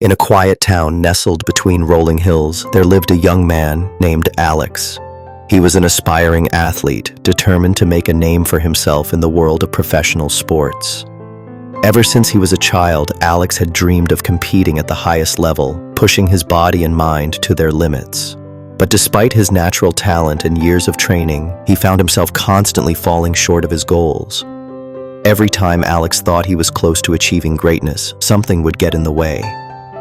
In a quiet town nestled between rolling hills, there lived a young man named Alex. He was an aspiring athlete, determined to make a name for himself in the world of professional sports. Ever since he was a child, Alex had dreamed of competing at the highest level, pushing his body and mind to their limits. But despite his natural talent and years of training, he found himself constantly falling short of his goals. Every time Alex thought he was close to achieving greatness, something would get in the way.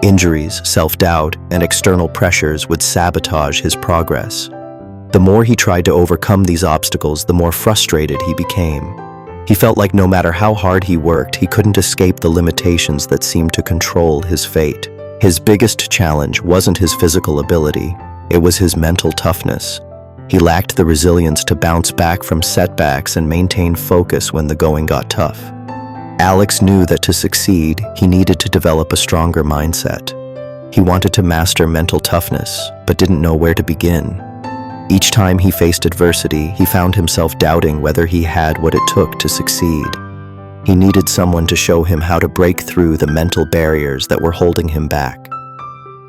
Injuries, self-doubt, and external pressures would sabotage his progress. The more he tried to overcome these obstacles, the more frustrated he became. He felt like no matter how hard he worked, he couldn't escape the limitations that seemed to control his fate. His biggest challenge wasn't his physical ability, it was his mental toughness. He lacked the resilience to bounce back from setbacks and maintain focus when the going got tough. Alex knew that to succeed, he needed to develop a stronger mindset. He wanted to master mental toughness, but didn't know where to begin. Each time he faced adversity, he found himself doubting whether he had what it took to succeed. He needed someone to show him how to break through the mental barriers that were holding him back.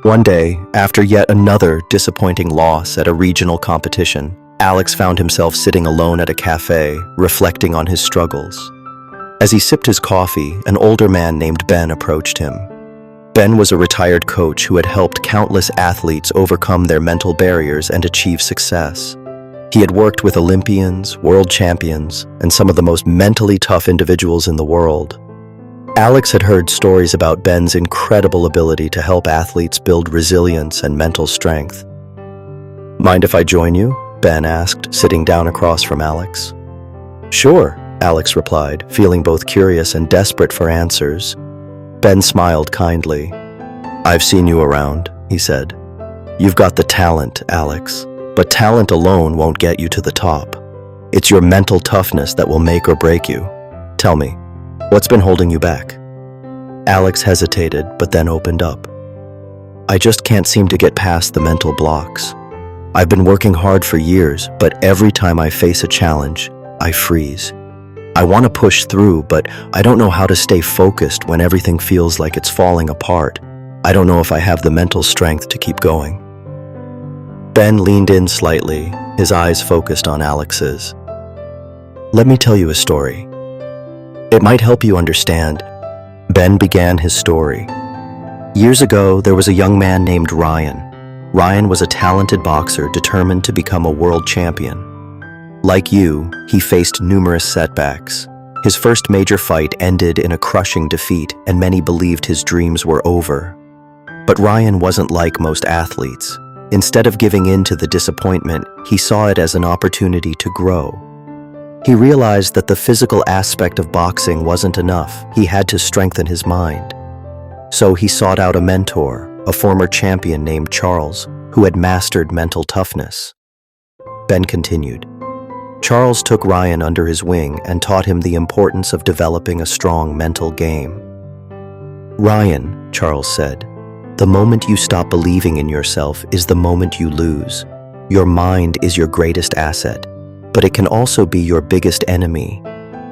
One day, after yet another disappointing loss at a regional competition, Alex found himself sitting alone at a cafe, reflecting on his struggles. As he sipped his coffee, an older man named Ben approached him. Ben was a retired coach who had helped countless athletes overcome their mental barriers and achieve success. He had worked with Olympians, world champions, and some of the most mentally tough individuals in the world. Alex had heard stories about Ben's incredible ability to help athletes build resilience and mental strength. "Mind if I join you?" Ben asked, sitting down across from Alex. "Sure," Alex replied, feeling both curious and desperate for answers. Ben smiled kindly. "I've seen you around," he said. "You've got the talent, Alex, but talent alone won't get you to the top. It's your mental toughness that will make or break you. Tell me, what's been holding you back?" Alex hesitated, but then opened up. "I just can't seem to get past the mental blocks. I've been working hard for years, but every time I face a challenge, I freeze. I want to push through, but I don't know how to stay focused when everything feels like it's falling apart. I don't know if I have the mental strength to keep going." Ben leaned in slightly, his eyes focused on Alex's. "Let me tell you a story. It might help you understand." Ben began his story. Years ago, there was a young man named Ryan. Ryan was a talented boxer determined to become a world champion. Like you, he faced numerous setbacks. His first major fight ended in a crushing defeat, and many believed his dreams were over. But Ryan wasn't like most athletes. Instead of giving in to the disappointment, he saw it as an opportunity to grow. He realized that the physical aspect of boxing wasn't enough. He had to strengthen his mind. So he sought out a mentor, a former champion named Charles, who had mastered mental toughness. Ben continued. Charles took Ryan under his wing and taught him the importance of developing a strong mental game. "Ryan," Charles said, "the moment you stop believing in yourself is the moment you lose. Your mind is your greatest asset, but it can also be your biggest enemy.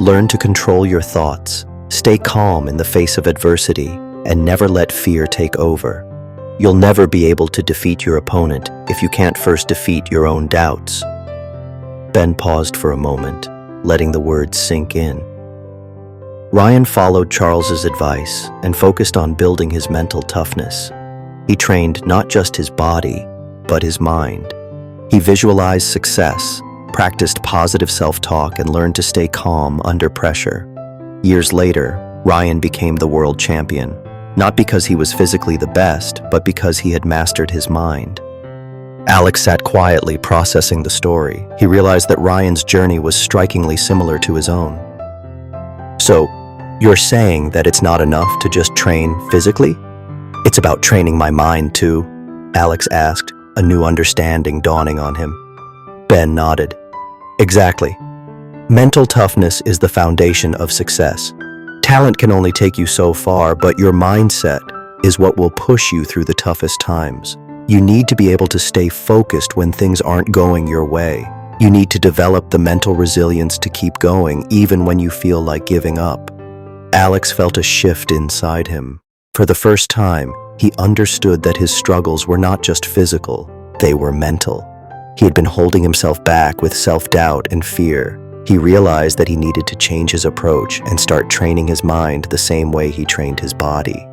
Learn to control your thoughts, stay calm in the face of adversity, and never let fear take over. You'll never be able to defeat your opponent if you can't first defeat your own doubts." Ben paused for a moment, letting the words sink in. Ryan followed Charles's advice and focused on building his mental toughness. He trained not just his body, but his mind. He visualized success, practiced positive self-talk, and learned to stay calm under pressure. Years later, Ryan became the world champion, not because he was physically the best, but because he had mastered his mind. Alex sat quietly processing the story. He realized that Ryan's journey was strikingly similar to his own. "So, you're saying that it's not enough to just train physically? It's about training my mind too?" Alex asked, a new understanding dawning on him. Ben nodded. "Exactly. Mental toughness is the foundation of success. Talent can only take you so far, but your mindset is what will push you through the toughest times. You need to be able to stay focused when things aren't going your way. You need to develop the mental resilience to keep going even when you feel like giving up." Alex felt a shift inside him. For the first time, he understood that his struggles were not just physical, they were mental. He had been holding himself back with self-doubt and fear. He realized that he needed to change his approach and start training his mind the same way he trained his body.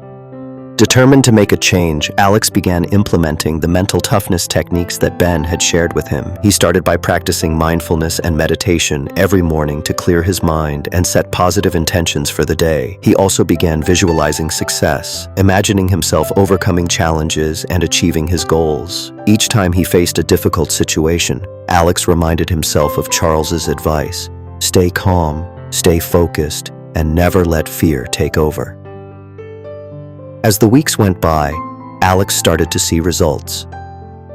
Determined to make a change, Alex began implementing the mental toughness techniques that Ben had shared with him. He started by practicing mindfulness and meditation every morning to clear his mind and set positive intentions for the day. He also began visualizing success, imagining himself overcoming challenges and achieving his goals. Each time he faced a difficult situation, Alex reminded himself of Charles's advice: stay calm, stay focused, and never let fear take over. As the weeks went by, Alex started to see results.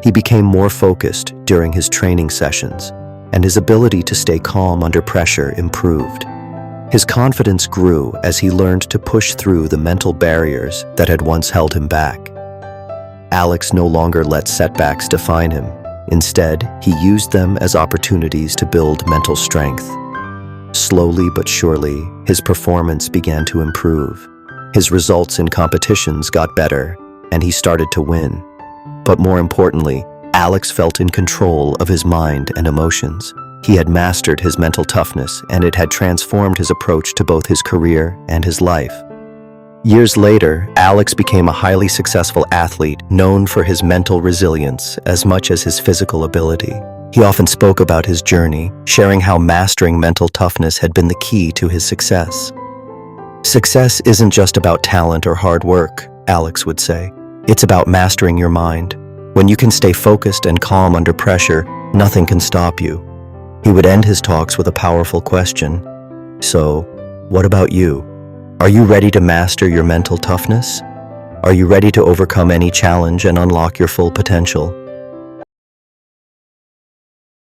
He became more focused during his training sessions, and his ability to stay calm under pressure improved. His confidence grew as he learned to push through the mental barriers that had once held him back. Alex no longer let setbacks define him. Instead, he used them as opportunities to build mental strength. Slowly but surely, his performance began to improve. His results in competitions got better, and he started to win. But more importantly, Alex felt in control of his mind and emotions. He had mastered his mental toughness, and it had transformed his approach to both his career and his life. Years later, Alex became a highly successful athlete known for his mental resilience as much as his physical ability. He often spoke about his journey, sharing how mastering mental toughness had been the key to his success. Success isn't just about talent or hard work, Alex would say. It's about mastering your mind. When you can stay focused and calm under pressure, nothing can stop you. He would end his talks with a powerful question. So, what about you? Are you ready to master your mental toughness? Are you ready to overcome any challenge and unlock your full potential?